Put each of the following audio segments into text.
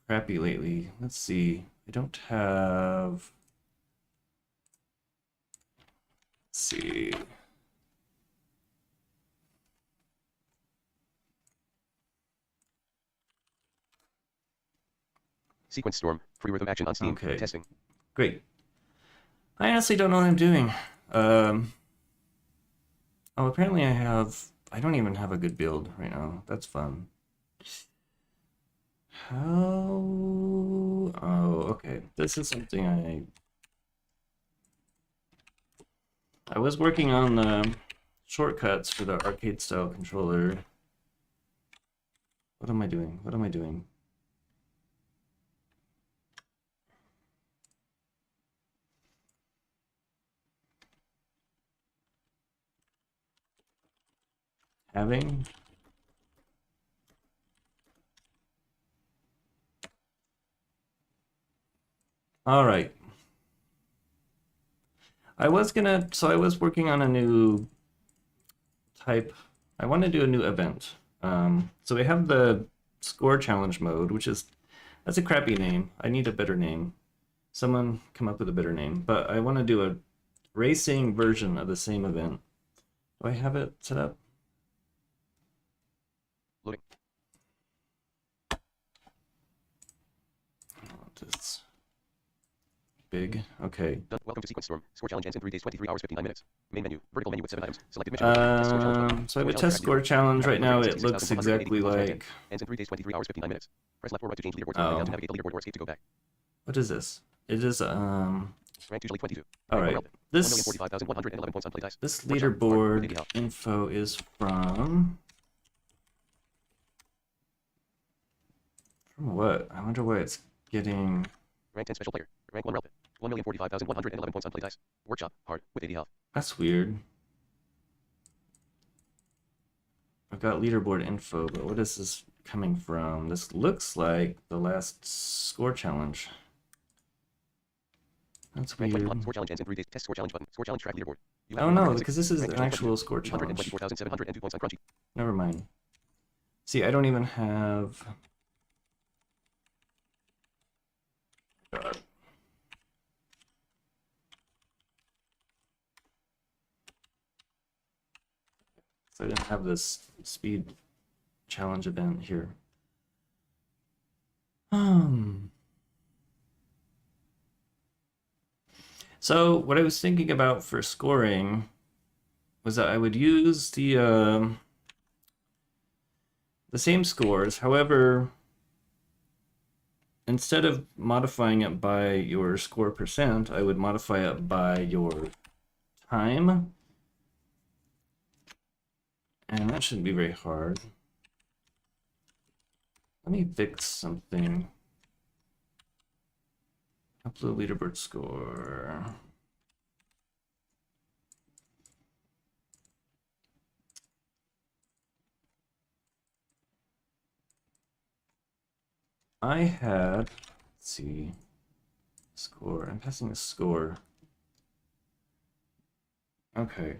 crappy lately. Let's see. I don't have. Let's see. Sequence Storm. Free rhythm action on Steam. Okay. Testing. Great. I honestly don't know what I'm doing. Oh, apparently I have. I don't even have a good build right now. That's fun. How? Oh, okay. This is something I was working on the shortcuts for the arcade style controller. What am I doing? What am I doing? Having? All right. I was working on a new type. I want to do a new event. So we have the score challenge mode, that's a crappy name. I need a better name. Someone come up with a better name. But I want to do a racing version of the same event. Do I have it set up? Loading. It's big. Okay. Done. Welcome to Sequence Storm. Score challenge ends in 3 days, 23 hours, 59 minutes. Main menu. Vertical menu with 7 items. Selected mission. Test score challenge button. So I have a Score test challenge score track challenge leaderboard. right now. Track It leaderboard looks 66,180 exactly points like. ends in 3 days, 23 hours, 59 minutes. Press left or right to change leaderboard to down to navigate the leaderboard or escape to go back. What is this? It is Ranked usually 22. All right. This 1,045,111 points on play dice. this Workshop. Hard. With leaderboard info is from what? I wonder what it's getting. Rank 10 special player. Rank 1 relevant. 1,045,111 points on play dice. Workshop. Hard. With 80 health. That's weird. I've got leaderboard info, but what is this coming from? This looks like the last score challenge. That's Rank weird. 21. Score challenge ends in 3 days. Test score challenge button. Score challenge track leaderboard. Oh no, because this is an actual score challenge. 124,702 points on Crunchy. Never mind. See, I don't even have. God. So I didn't have this speed challenge event here. So what I was thinking about for scoring was that I would use the same scores. However, instead of modifying it by your score percent, I would modify it by your time. And that shouldn't be very hard. Let me fix something. Upload leaderboard score. I had, let's see, score. I'm passing a score. Okay.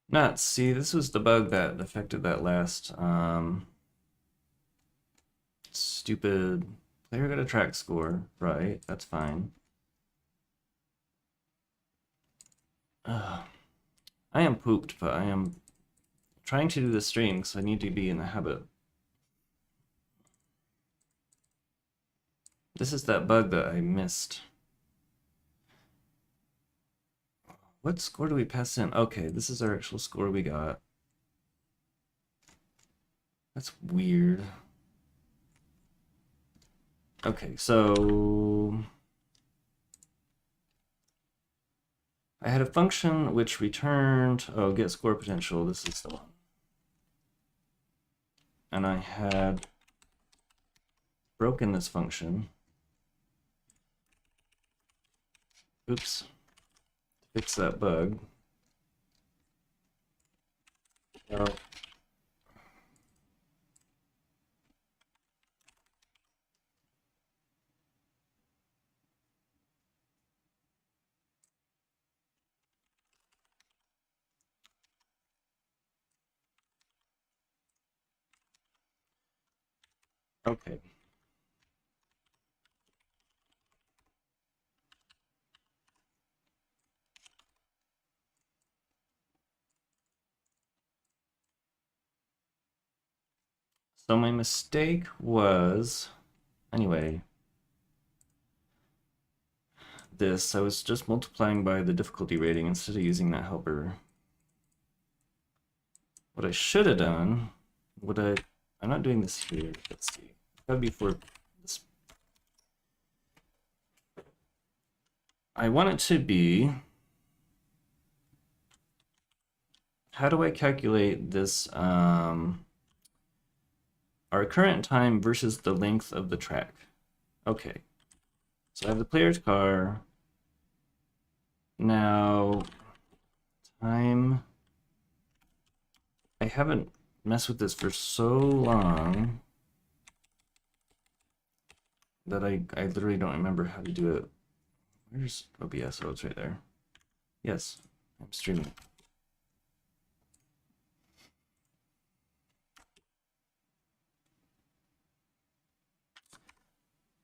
Nuts. See, this was the bug that affected that last stupid player got a track score. Right, that's fine. I am pooped, but I am trying to do the stream, so I need to be in the habit. This is that bug that I missed. What score do we pass in? Okay, this is our actual score we got. That's weird. Okay, so I had a function which returned, oh, get score potential. This is the one. And I had broken this function. Oops. Fix that bug. Oh. Okay. So my mistake was, anyway, this. I was just multiplying by the difficulty rating instead of using that helper. What I should have done, I'm not doing this here. Let's see. That would be for this. I want it to be, how do I calculate this, our current time versus the length of the track? Okay. So I have the player's car. Now, time. I haven't messed with this for so long that I literally don't remember how to do it. Where's OBS? Oh, it's right there. Yes, I'm streaming.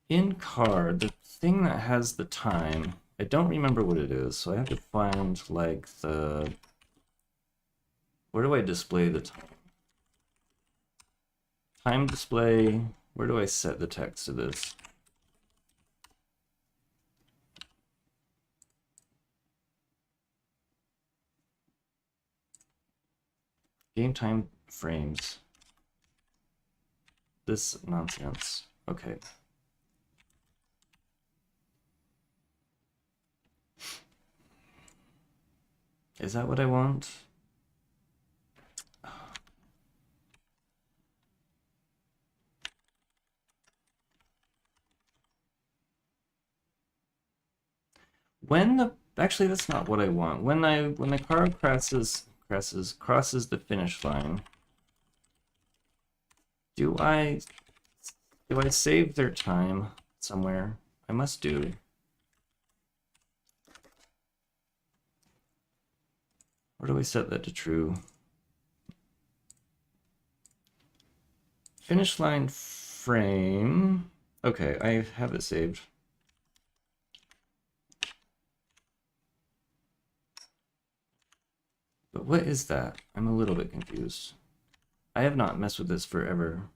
In car, the thing that has the time, I don't remember what it is, so I have to find like the, where do I display the time? Time display, where do I set the text to this? Game time frames. This nonsense. Okay. Is that what I want? Actually, that's not what I want. When the car crosses the finish line, do I save their time somewhere? I must do. Where do I set that to true? Finish line frame. Okay, I have it saved. But what is that? I'm a little bit confused. I have not messed with this forever.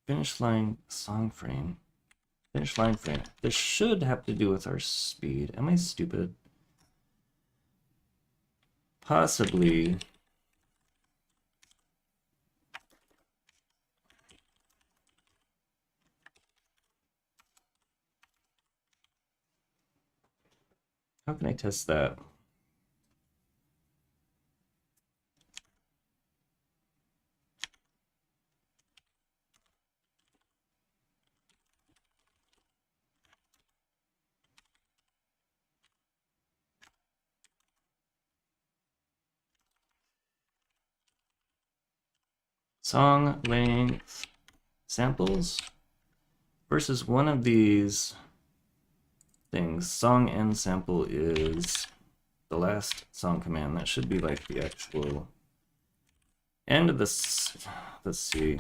Finish line song frame. Finish line frame. This should have to do with our speed. Am I stupid? Possibly. How can I test that? Song length samples versus one of these things. Song end sample is the last song command. That should be like the actual end of this. Let's see.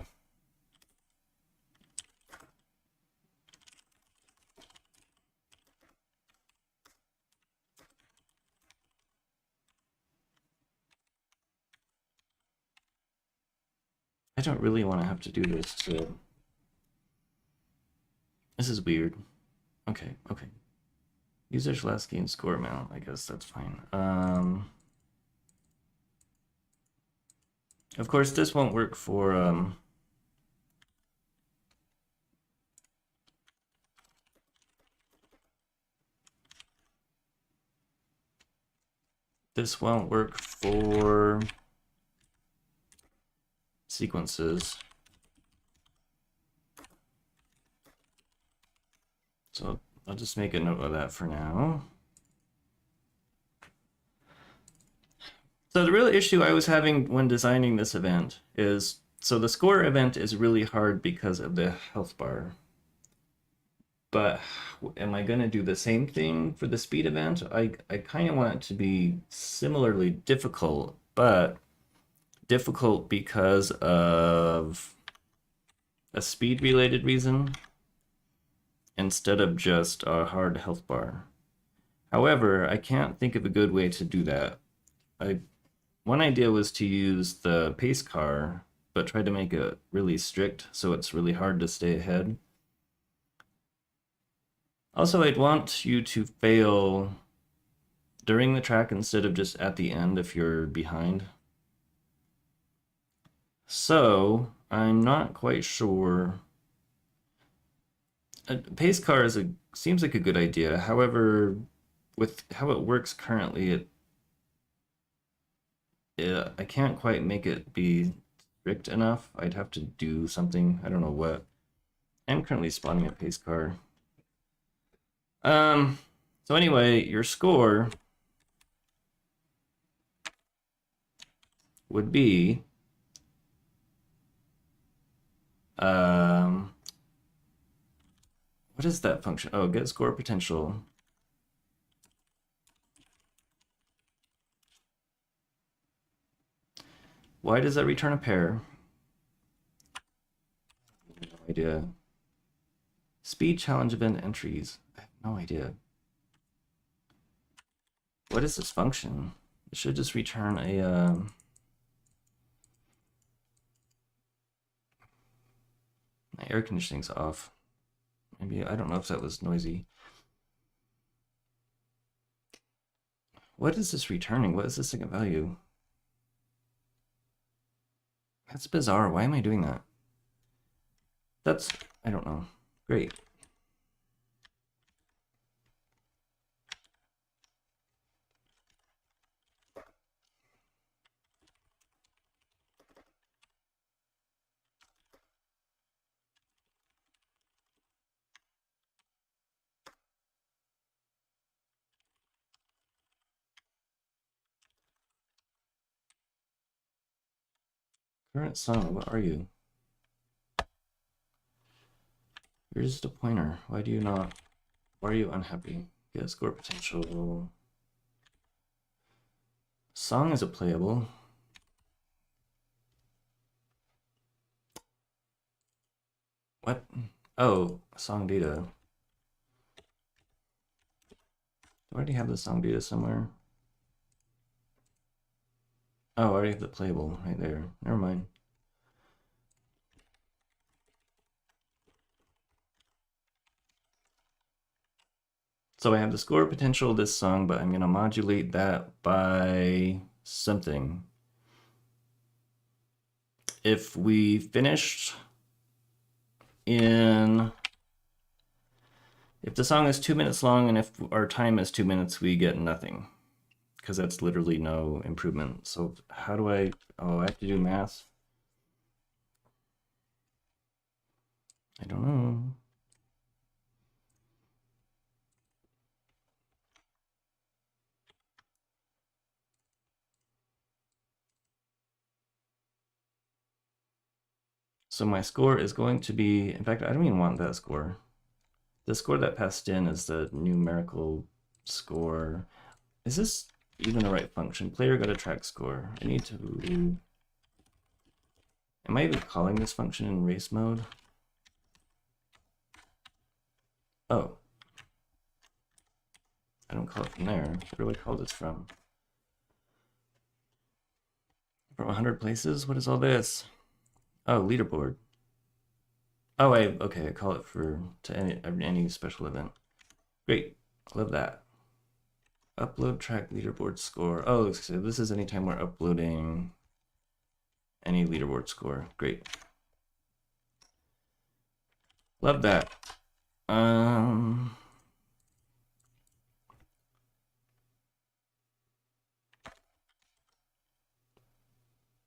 I don't really want to have to do this, so this is weird. Okay. User's last game score amount, I guess that's fine. Of course, this won't work for this won't work for sequences. So I'll just make a note of that for now. So the real issue I was having when designing this event is, so the score event is really hard because of the health bar. but am I going to do the same thing for the speed event? I kind of want it to be similarly difficult, but difficult because of a speed related reason instead of just a hard health bar. However, I can't think of a good way to do that. One idea was to use the pace car, but try to make it really strict so it's really hard to stay ahead. Also, I'd want you to fail during the track instead of just at the end if you're behind. So, I'm not quite sure. A pace car seems like a good idea. However, with how it works currently, I can't quite make it be strict enough. I'd have to do something. I don't know what. I'm currently spawning a pace car. So anyway, your score would be what is that function? Oh, get score potential. Why does that return a pair? No idea. Speed challenge event entries. I have no idea. What is this function? It should just return a my air conditioning's off. Maybe, I don't know if that was noisy. What is this returning? What is the second value? That's bizarre. Why am I doing that? I don't know. Great. Current song, what are you? You're just a pointer. Why are you unhappy? Get score potential. Song is a playable. What? Oh, song data. Do I already have the song data somewhere? Oh, I already have the playable right there. Never mind. So I have the score potential of this song, but I'm going to modulate that by something. If we finished if the song is 2 minutes long and if our time is 2 minutes, we get nothing because that's literally no improvement. So how do I have to do math? I don't know. So my score is going to be, in fact, I don't even want that score. The score that passed in is the numerical score. Is this even the right function? Player got a track score. I need to, am I even calling this function in race mode? Oh. I don't call it from there. Where do I call this from? From 100 places? What is all this? Oh, leaderboard. Oh, okay, I call it to any special event. Great, love that. Upload track leaderboard score. Oh, so this is anytime we're uploading any leaderboard score. Great. Love that.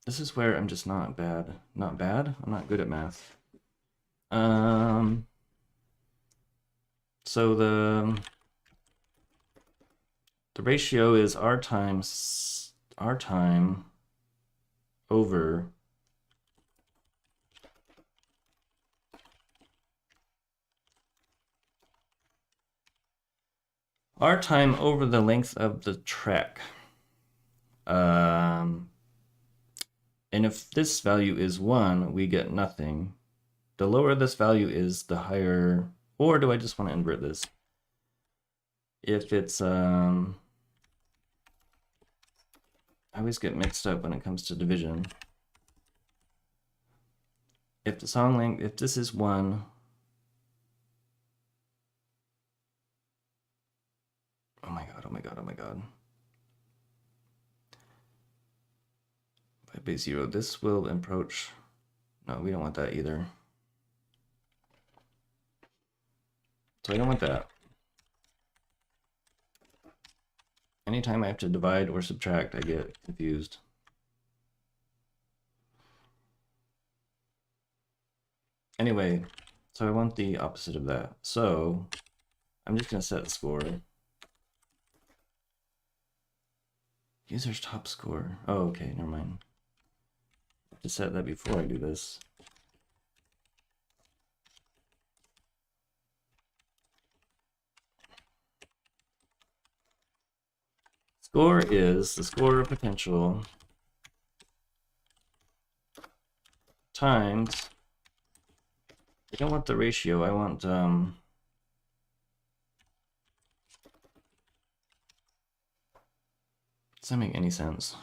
This is where I'm just not bad. Not bad? I'm not good at math. So the ratio is our time over our time over the length of the track. And if this value is 1, we get nothing. The lower this value is, the higher... Or do I just want to invert this? If it's... I always get mixed up when it comes to division. If the song length... If this is 1... Oh my god, oh my god, oh my god. By 0, this will approach... No, we don't want that either. So I don't want that. Anytime I have to divide or subtract, I get confused. Anyway, so I want the opposite of that. So I'm just going to set a score. User's top score. Oh, okay, never mind. I have to set that before I do this. Score is the score of potential times, I don't want the ratio, I want does that make any sense?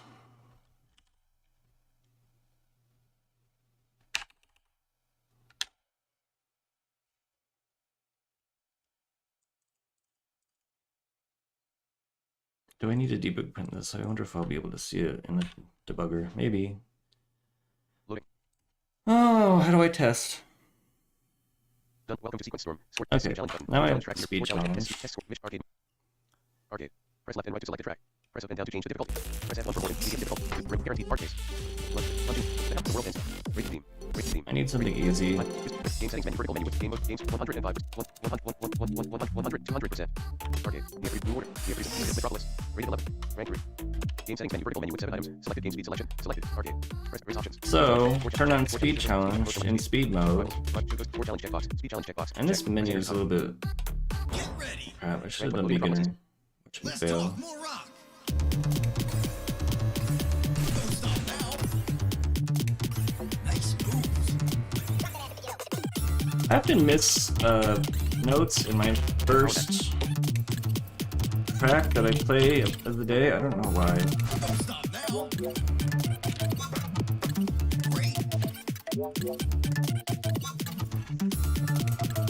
Do I need to debug print this? I wonder if I'll be able to see it in the debugger. Maybe. Loading. Oh, how do I test? Done. Welcome to Sequence Storm. Okay, now I have speed challenge. Arcade. Arcade. Press left and right to select a track. Press up and down to change the difficulty. Press F1 for volume. Medium difficulty. Guaranteed hard case. 1, 2, the world ends. Rate theme. Rate theme. I need something easy. Game settings menu. Vertical menu with game mode. Games 105. 100, 200%. Arcade. New order. Metropolis. Rated 11. Rank 3. Game settings menu. Vertical menu with 7 items. Selected game speed selection. Selected. Arcade. Press race options. So, turn on speed challenge in speed mode. 4 challenge checkbox. Speed challenge checkbox. And this menu is a little bit... Crap, I should have done beginner. Watch me fail. I often miss notes in my first track that I play of the day. I don't know why.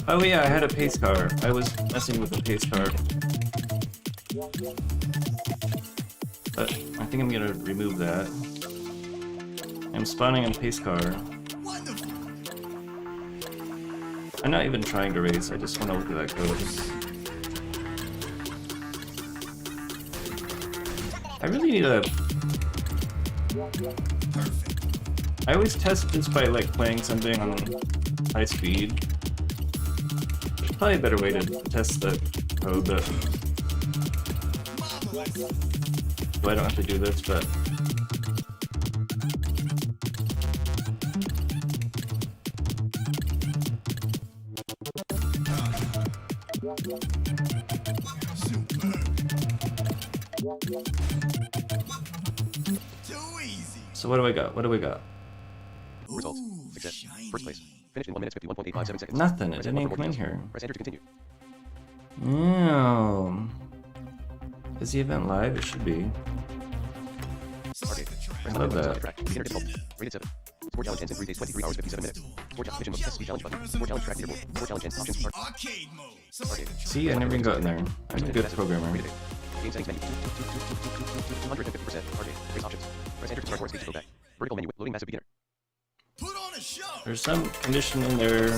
Oh yeah, I had a pace car. I was messing with the pace car. But I think I'm gonna remove that. I'm spawning a pace car. I'm not even trying to race, I just want to look at that code. I really need a... I always test this by like playing something on high speed. There's probably a better way to test the code, but... Well, I don't have to do this, but... So what do I got? What do we got? Results. Success. First place. Finished in 1 minute 51.857 seconds. Nothing. It didn't even come in here. Press enter to continue. No. Is the event live? It should be. Arcade. I love that. Beginner difficulty. Rated 7. Sport challenge ends in 3 days, 23 hours, 57 minutes. Sport challenge mission mode. Speed challenge button. Sport challenge track leaderboard. Sport challenge ends. Options. Arcade mode. Arcade. See, I never even got in there. I'm a good programmer. Game settings menu. 250%. Arcade. Race options. Press enter to start speed to go back. Vertical menu. Loading massive beginner. There's some condition in there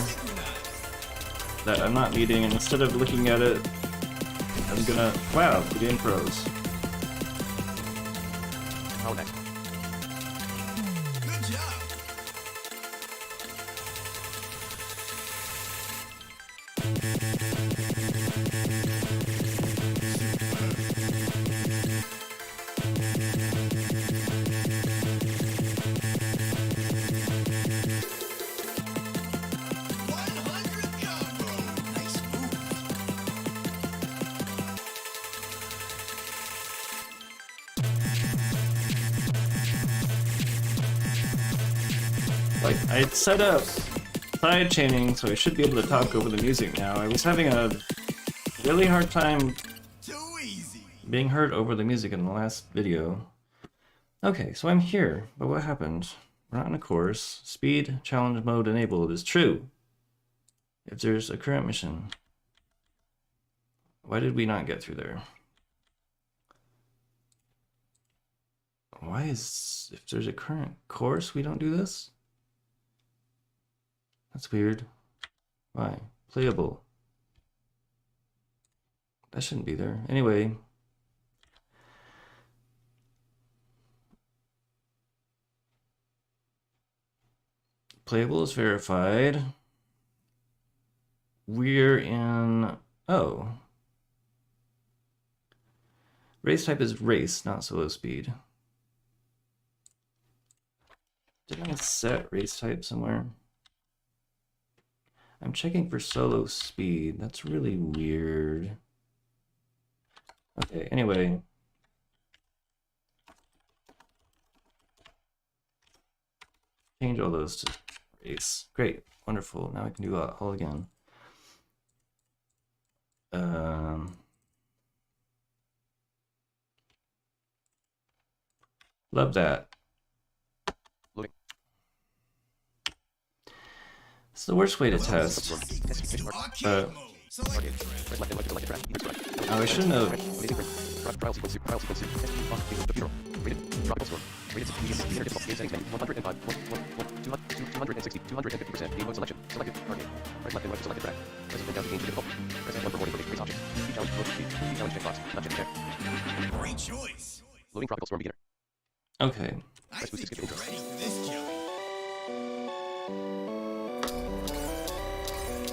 that I'm not meeting, and instead of looking at it, I'm gonna... Wow, the game froze. Power next. Good job. Like, I set up side chaining, so I should be able to talk over the music now. I was having a really hard time being heard over the music in the last video. Okay, so I'm here, but what happened? We're not in a course. Speed challenge mode enabled is true. If there's a current mission. Why did we not get through there? Why is, if there's a current course, we don't do this? That's weird. Why? Playable. That shouldn't be there. Anyway. Playable is verified. We're in, oh. Race type is race, not solo speed. Did I set race type somewhere? I'm checking for solo speed. That's really weird. Okay, anyway. Change all those to race. Great, wonderful. Now I can do that all again. Love that. Loading. It's the worst way to test. Target. Press left and right to select the track. Either strike. Oh, I shouldn't have. Amazing print. Trial sequence. Trial sequence. Test. Off. Computer. Rated. Tropical storm. Rated. Beginner difficult. Game settings menu. 105. 260. 250%. Game mode selection. Selected. Target. Press left and right to select the track. Press up and down to change the difficult. Press F1 for warning for race options. Speed challenge. Mode speed. Speed challenge checkbox. Not check. Great choice. Loading tropical storm beginner. Okay. I Press boost to think skip you're intro. ready for this, Joey.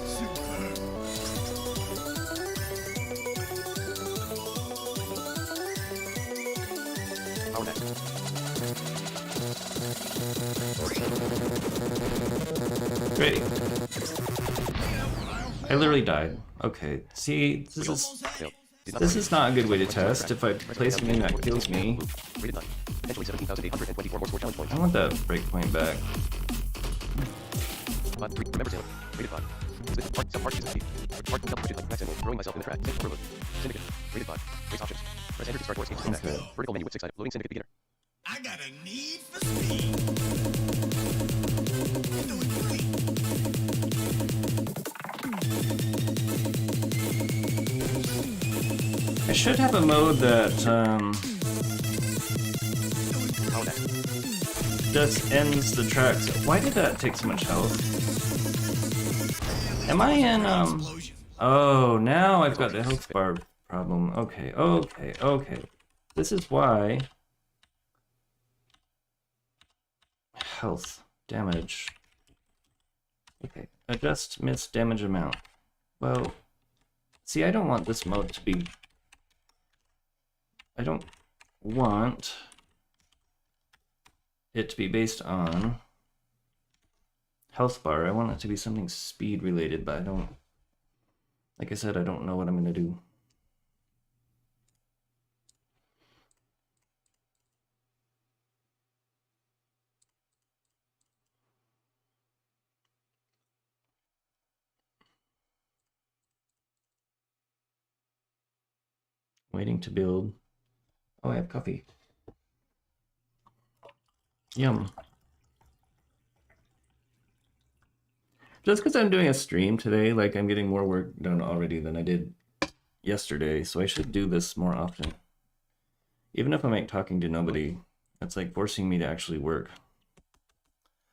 Superb. Power next. Great. I literally died. Okay. See, Failed. Did not this work. is not a good way to test. If I play something that kills me, Rated none. Potentially 17,824 more score challenge points. I want that breakpoint back. But remember Sailor. Rated 5. Split part, sub part, speed. Part, double push it like max animal. Throwing myself in the track. Safe overload. Syndicate. Rated 5. Race options. Press enter to start course. Okay. Vertical menu with 6 items. Loading syndicate beginner. I got a need for speed. You're doing great. I should have a mode that Power next. just ends the tracks. Why did that take so much health? Am I in Explosion. Oh, now I've got the health bar problem. Okay, okay, okay. This is why. Health damage. Okay, adjust missed damage amount. Well, see, I don't want this mode to be. I don't want it to be based on health bar. I want it to be something speed related, but I don't. Like I said, I don't know what I'm gonna do. Waiting to build. Oh, I have coffee. Yum. Just because I'm doing a stream today, like I'm getting more work done already than I did yesterday, so I should do this more often. Even if I'm like talking to nobody, that's like forcing me to actually work.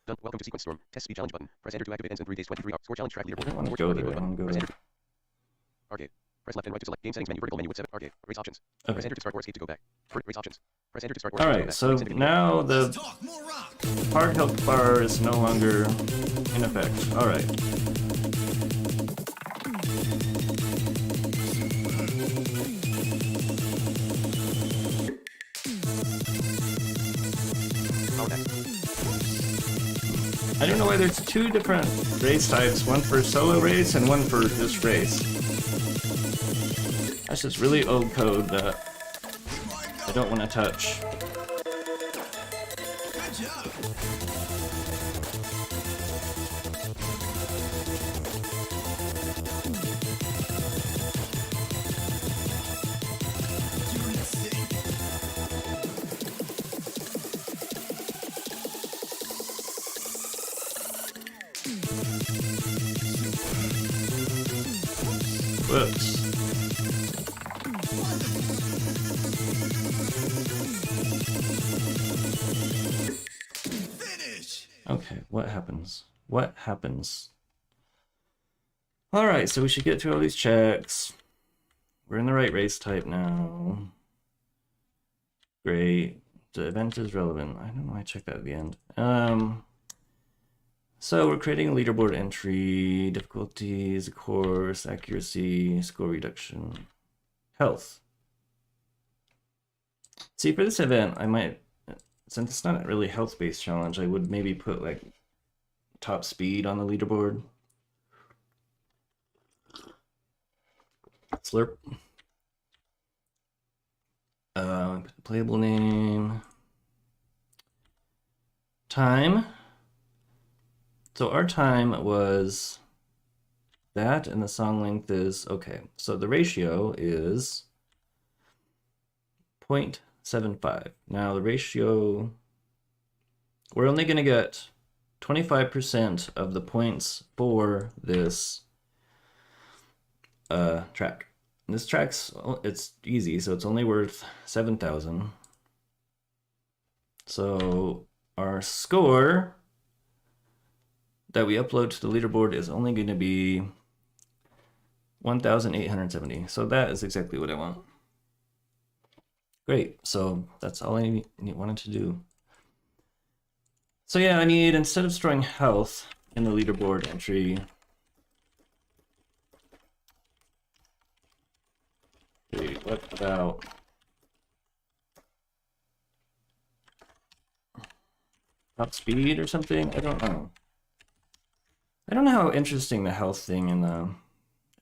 Done. Welcome to Sequence Storm. Test speed challenge button. Press enter to activate ends in 3 days 23 hours. Score challenge track I leaderboard. don't want to Score go challenge there. I game want to mode go button. there. Press enter. Arcade. Press left and right to select game settings menu. Vertical menu with 7. Arcade. Race options. Press Okay. enter to start course 8 to go back. Race options. Press enter to start course All 8 to go right. back. So Loading syndicate now Let's the talk more rock. hard health bar is no longer in effect. All right. Power next. I don't know why there's two different race types, one for solo race and one for just race. That's just really old code that I don't want to touch. Good job. Whoops. Finish. Okay, what happens? What happens? Alright, so we should get through all these checks. We're in the right race type now. Great. The event is relevant. I don't know why I checked that at the end. So we're creating a leaderboard entry, difficulties, course, accuracy, score reduction, health. See, for this event, I might, since it's not really a health-based challenge, I would maybe put like top speed on the leaderboard. Slurp. Playable name. Time. So our time was that, and the song length is, okay, so the ratio is 0.75. Now the ratio, we're only going to get 25% of the points for this track. And this track's, it's easy, so it's only worth 7,000. So our score that we upload to the leaderboard is only going to be 1,870. So that is exactly what I want. Great. So that's all I wanted to do. So yeah, I need, instead of storing health in the leaderboard entry, wait, what about top speed or something? I don't know. I don't know how interesting the health thing in the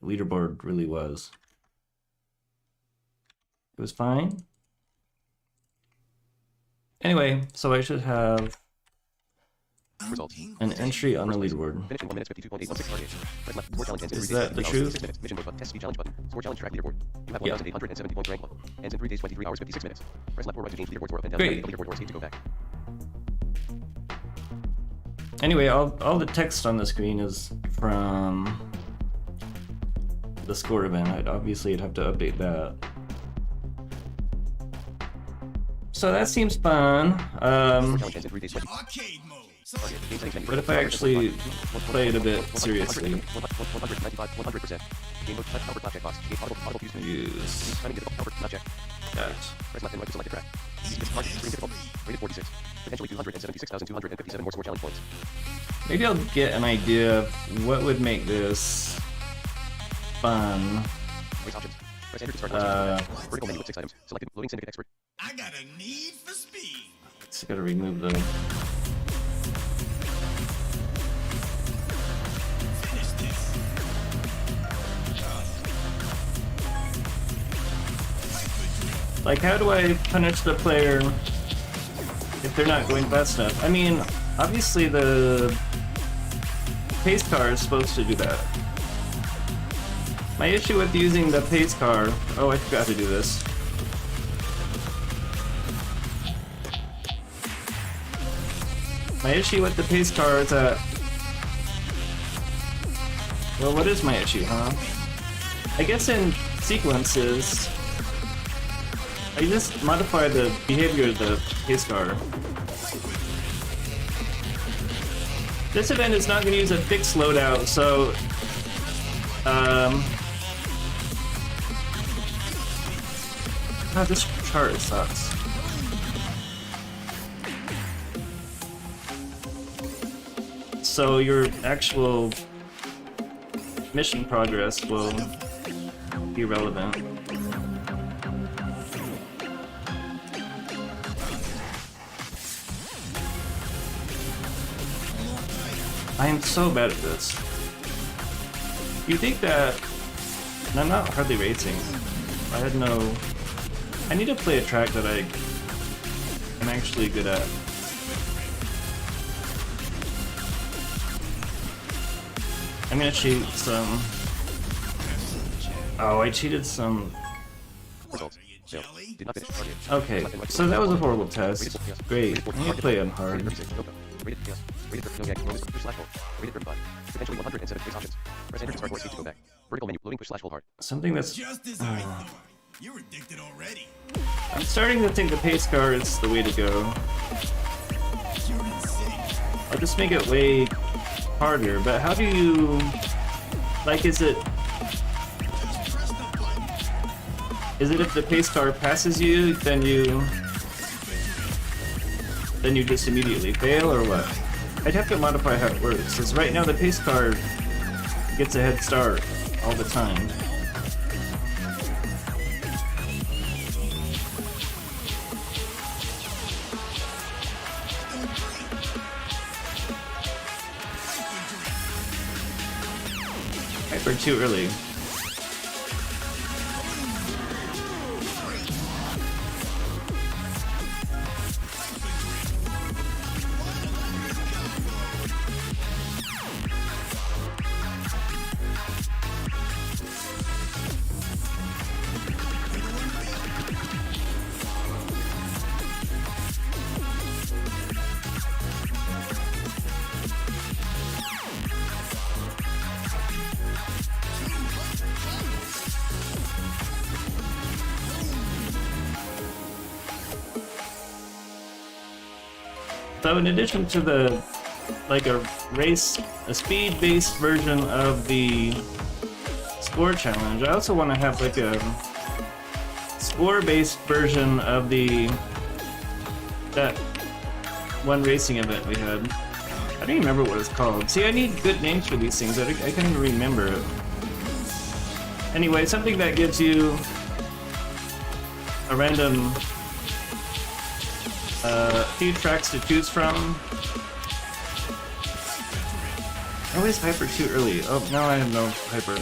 leaderboard really was. It was fine. Anyway, so I should have Results. an entry on the leaderboard. Finish in 1 minute 52.816 target. Press left. Score challenge ends in Is 3 days. that the 6 truth? minutes. Mission mode button. Test speed challenge button. Score challenge track leaderboard. You have Yeah. 1,870 points rank level. Ends in 3 days 23 hours 56 minutes. Press left or right to change leaderboard score up and down. Great. The leaderboard or escape to go back. Anyway, all the text on the screen is from the score event. I'd have to update that. So that seems fun. Score challenge ends in 3 days 20. Arcade mode. Target. Game settings menu. What if I actually play it a bit seriously? 195, 100%. Game mode. Touch Albert blackjack box. Game audible fuse menu. Use Timing difficult. Albert not check. that. Press left and right to select the track. Target. Screen difficult. Rated 46. Potentially 276,257 more score challenge points. Maybe I'll get an idea of what would make this fun. Race options. Press enter to start. Vertical menu with 6 items. Selected. Loading syndicate expert. I got a need for speed. Just gotta remove the. Finish this. Like, how do I punish the player if they're not going fast enough? I mean, obviously the pace car is supposed to do that. My issue with using the pace car... Oh, I forgot to do this. My issue with the pace car is that... Well, what is my issue, huh? I guess in sequences... I just modify the behavior of the pace car. This event is not going to use a fixed loadout, so... God, this chart sucks. So your actual mission progress will be relevant. I am so bad at this. You think that... And I'm not hardly racing. I had no... I need to play a track that I am actually good at. I'm gonna cheat some... Oh, I cheated some... Results. Failed. Did not finish. Target. Okay, so that was a horrible test. Great, I'm gonna play on hard. 36. Go. Rated chaos. Rated no gag. Bonus. Push slash hold. Rated 35. Potentially 107 face options. Press enter to start or escape to go back. Vertical menu. Loading push slash hold hard. Something that's Just as I thought. You're addicted already. I'm starting to think the pace car is the way to go. You're insane. I'll just make it way harder, but how do you like is it Press the button. if the pace car passes you, then you just immediately fail or what? I'd have to modify how it works, because right now the pace car gets a head start all the time. Hyper too early. So in addition to the like a speed-based version of the score challenge, I also want to have like a score-based version of that one racing event we had. I don't even remember what it's called. See, I need good names for these things. I can't even remember it. Anyway, something that gives you a random few tracks to choose from. I always hyper too early. Oh, now I have no hyper.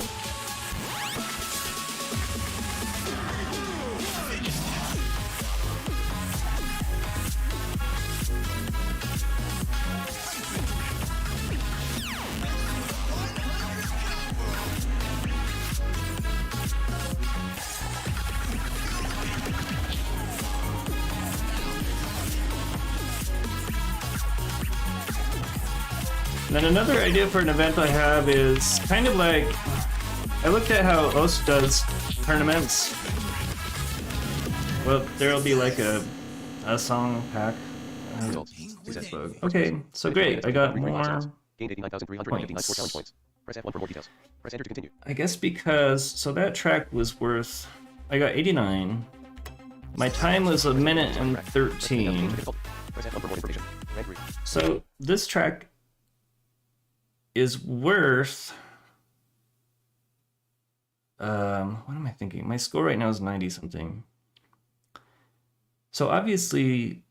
Then another idea for an event I have is kind of like, I looked at how OS does tournaments. Well, there'll be like a song pack. Results. Success. Okay, so great, I got more. Gained 89,359 score challenge points. Press F1 for more details. Press enter to continue. I guess because, so that track was worth, I got 89. My time was 1 minute and 13. Press F1 for more information. Rank 3. So this track is worth what am I thinking? My score right now is 90 something. So obviously,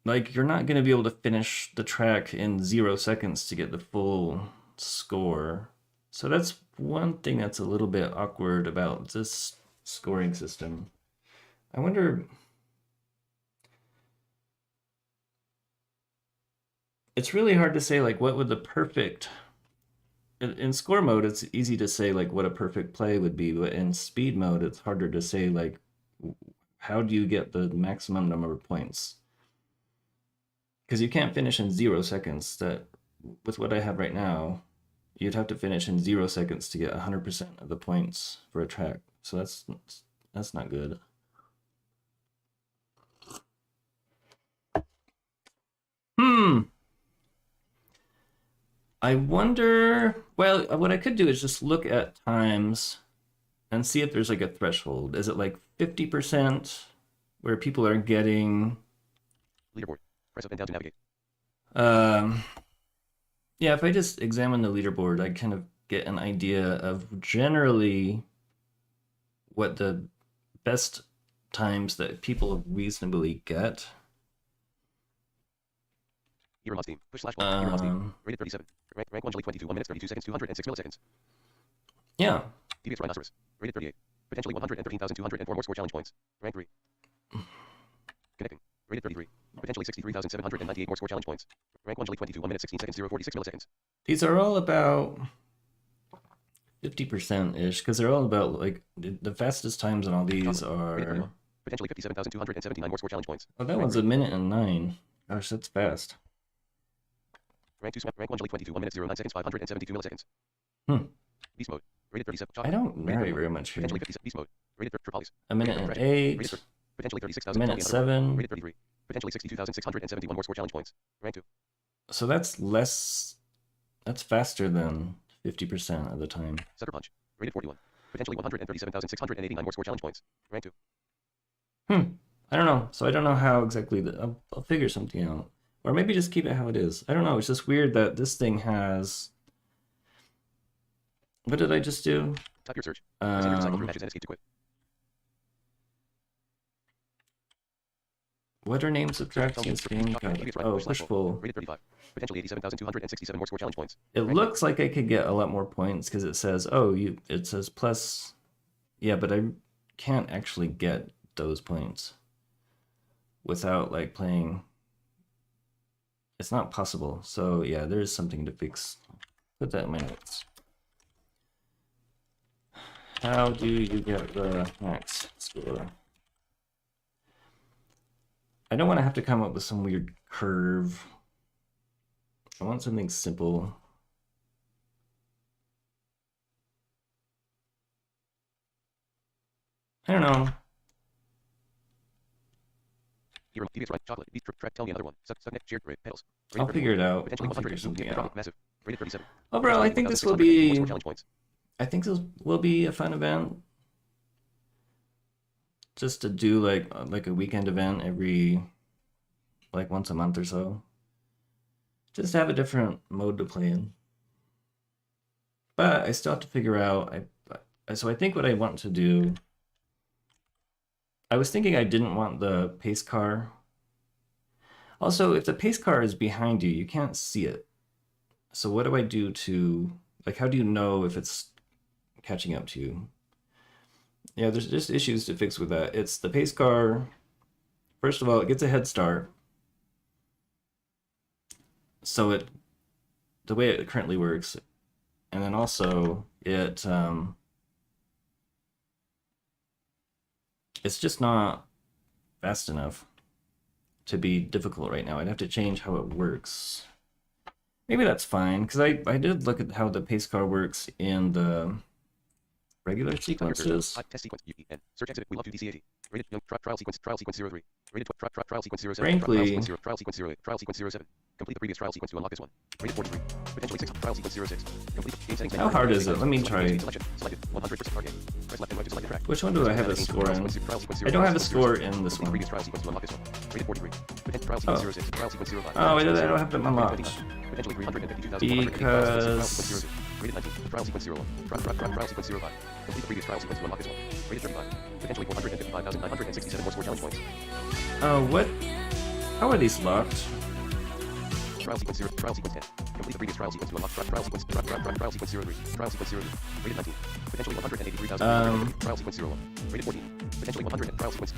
like, you're not going to be able to finish the track in 0 seconds to get the full score. So that's one thing that's a little bit awkward about this scoring system. I wonder, it's really hard to say, like, what would the perfect, in score mode, it's easy to say, like, what a perfect play would be, but in speed mode, it's harder to say, like, how do you get the maximum number of points? Because you can't finish in 0 seconds. That, with what I have right now, you'd have to finish in 0 seconds to get 100% of the points for a track. So that's not good. I wonder, well, what I could do is just look at times and see if there's like a threshold. Is it like 50% where people are getting... Leaderboard. Press up and down to navigate. Yeah, if I just examine the leaderboard, I kind of get an idea of generally what the best times that people reasonably get. Hero Mods team. Push slash 1. Hero Mods team. Rated 37. Rank 1 Jelly 22. 1 minutes 32 seconds. 206 milliseconds. Yeah. Devious Rhinoceros. Rated 38. Potentially 113,204 more score challenge points. Rank 3. Connecting. Rated 33. Potentially 63,798 more score challenge points. Rank 1 Jelly 22. 1 minute 16 seconds. 046 milliseconds. These are all about 50%-ish, because they're all about, like, the fastest times on all these are... Potentially 57,279 more score challenge points. Oh, that one's 1 minute and 9. Gosh, that's fast. Rank 2 rank 1 Jelly 22 1 minute 09 seconds 572 milliseconds. Hmm. Beast mode. Rated 37. I don't narrate very much here. Potentially 50. Beast mode. Rated Tripolys. A minute and 8. Potentially A 36,000. minute 7. Rated 33. Potentially 62,671 more score challenge points. Rank 2. So that's less. That's faster than 50% of the time. Sucker Punch. Rated 41. Potentially 137,689 more score challenge points. Rank 2. I don't know. So I don't know how exactly. I'll figure something out. Or maybe just keep it how it is. I don't know. It's just weird that this thing has. What did I just do? Type your search. Cycle through Um, matches and escape to quit. what are names of tracks in this game? Oh, push pull. Rated 35. Potentially 87,267 more score challenge points. It looks like I could get a lot more points because it says, oh, it says plus. Yeah, but I can't actually get those points without like playing. It's not possible. So yeah, there is something to fix. Put that in my notes. How do you get the max score? I don't want to have to come up with some weird curve. I want something simple. I don't know. Hero, devious right, chocolate, beast trip, track, tell me another one. Suck, neck, cheered, red, petals. I'll figure it out. Potentially I'll figure 100, something drop, out. massive. Rated 37. Overall, I think this will 1,600 more be. score challenge points. I think this will be a fun event. Just to do like a weekend event every like once a month or so. Just to have a different mode to play in. But I still have to figure out. So I think what I want to do. I was thinking I didn't want the pace car. Also, if the pace car is behind you, you can't see it. So what do I do to like? How do you know if it's catching up to you? Yeah, there's just issues to fix with that. It's the pace car. First of all, it gets a head start. So the way it currently works, and then also it's just not fast enough to be difficult right now. I'd have to change how it works. Maybe that's fine, because I did look at how the pace car works in the regular sequences. Test sequence UEN. Search exit. We love to DC80. Rated young trial sequence 03. Rated trial sequence 07. Frankly, trial sequence 08. Trial sequence 07. Complete the previous trial sequence to unlock this one. Rated 43. Potentially 6. Trial sequence 06. Complete game settings. How hard is it? Let me try. Selection. Selected. 100% target. Press left and right to select the track. Which one do I have a score in? I don't have a score in this one. Previous trial sequence to unlock this one. Rated 43. Trial sequence 06. Trial sequence 05. Oh, I don't have them unlocked. Potentially 352,000. Because Rated 19. Trial sequence 01. Trial sequence 05. Complete the previous trial sequence to unlock this one. Rated 35. Potentially 455,967 more score challenge points. what? How are these locked? Trial sequence 0. Trial sequence 10. Complete the previous trial sequence to unlock trial sequence 03. Trial sequence 02. Rated 19. Potentially 183,000. Trial sequence 01. Rated 14. Potentially 100. Trial sequence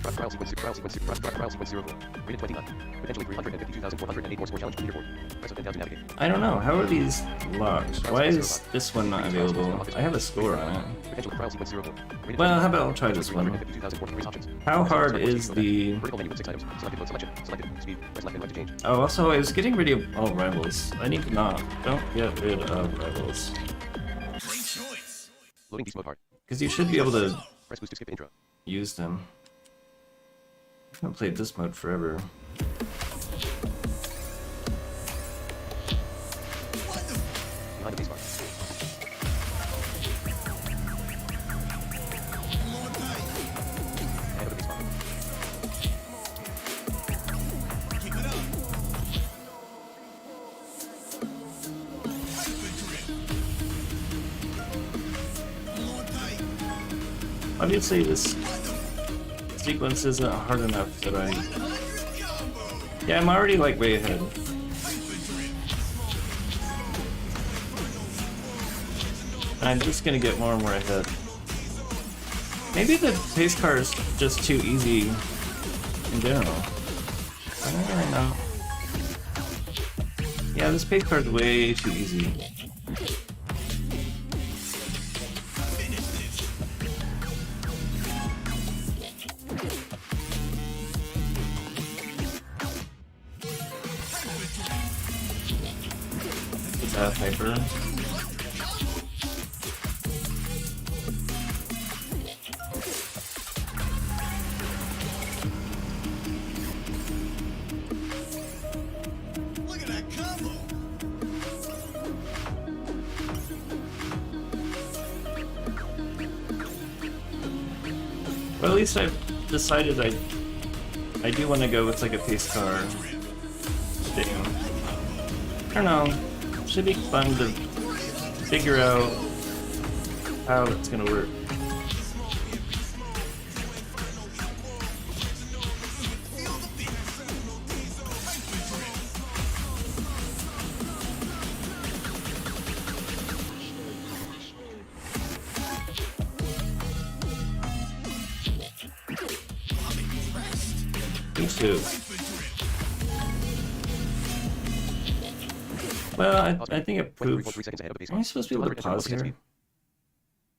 04. Rated 29. Potentially 352,408 more score challenge leaderboard. Press up and down to navigate. I don't know. How are these locked? Why is this one not available? I have a score on it. Potentially trial sequence 04. Rated Well, how about I'll try this one. 352,403 options. How hard is the... Vertical menu with 6 items. Selected mode selection. Selected. Speed. Press left and right to change. Oh, also, I was getting rid of all rivals. I need to not. Don't get rid of rivals. Great choice. Loading beast mode hard. Because you should be able to Press boost to skip intro. use them. I haven't played this mode forever. Behind the base bar. Ahead of the base bar. Keep it up. Hyper grip. Hold on tight. Obviously, this sequence isn't hard enough that I... Combo. Yeah, I'm already like way ahead. Hyper grip. And I'm just gonna get more and more ahead. Maybe the pace car is just too easy in general. I don't really know. Yeah, this pace car is way too easy. Piper. Look at that combo. Well, at least I've decided I do want to go with like a pace car thing. I don't know. Should be fun to figure out how it's gonna work. Me too. Well, I think it proved. 23.3 seconds ahead of a pace Am car. I supposed to be able to 210 pause speed. here?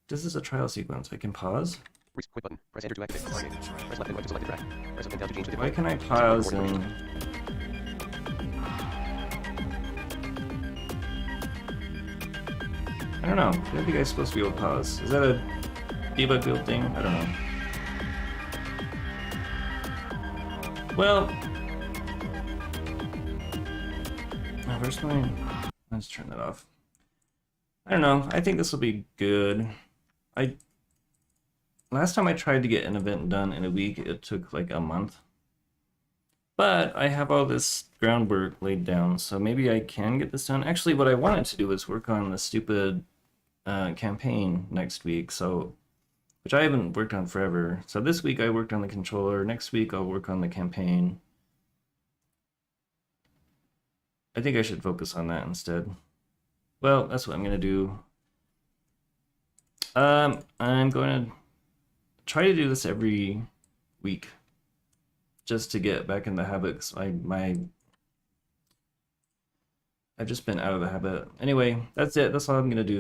This is a trial sequence. I can pause. Quit button. Press enter to activate. Target. Press left and right to select the track. Press up and down to change the Why different. can I pause and? I don't know. I don't think I'm supposed to be able to pause. Is that a debug build thing? I don't know. Well, where's my? Let's turn that off. I don't know. I think this will be good. Last time I tried to get an event done in a week, it took like a month. But I have all this groundwork laid down, so maybe I can get this done. Actually, what I wanted to do was work on the stupid campaign next week, so which I haven't worked on forever. So this week I worked on the controller. Next week I'll work on the campaign. I think I should focus on that instead. Well, that's what I'm gonna do. I'm going to try to do this every week, just to get back in the habit. 'Cause I've just been out of the habit. Anyway, that's it. That's all I'm gonna do.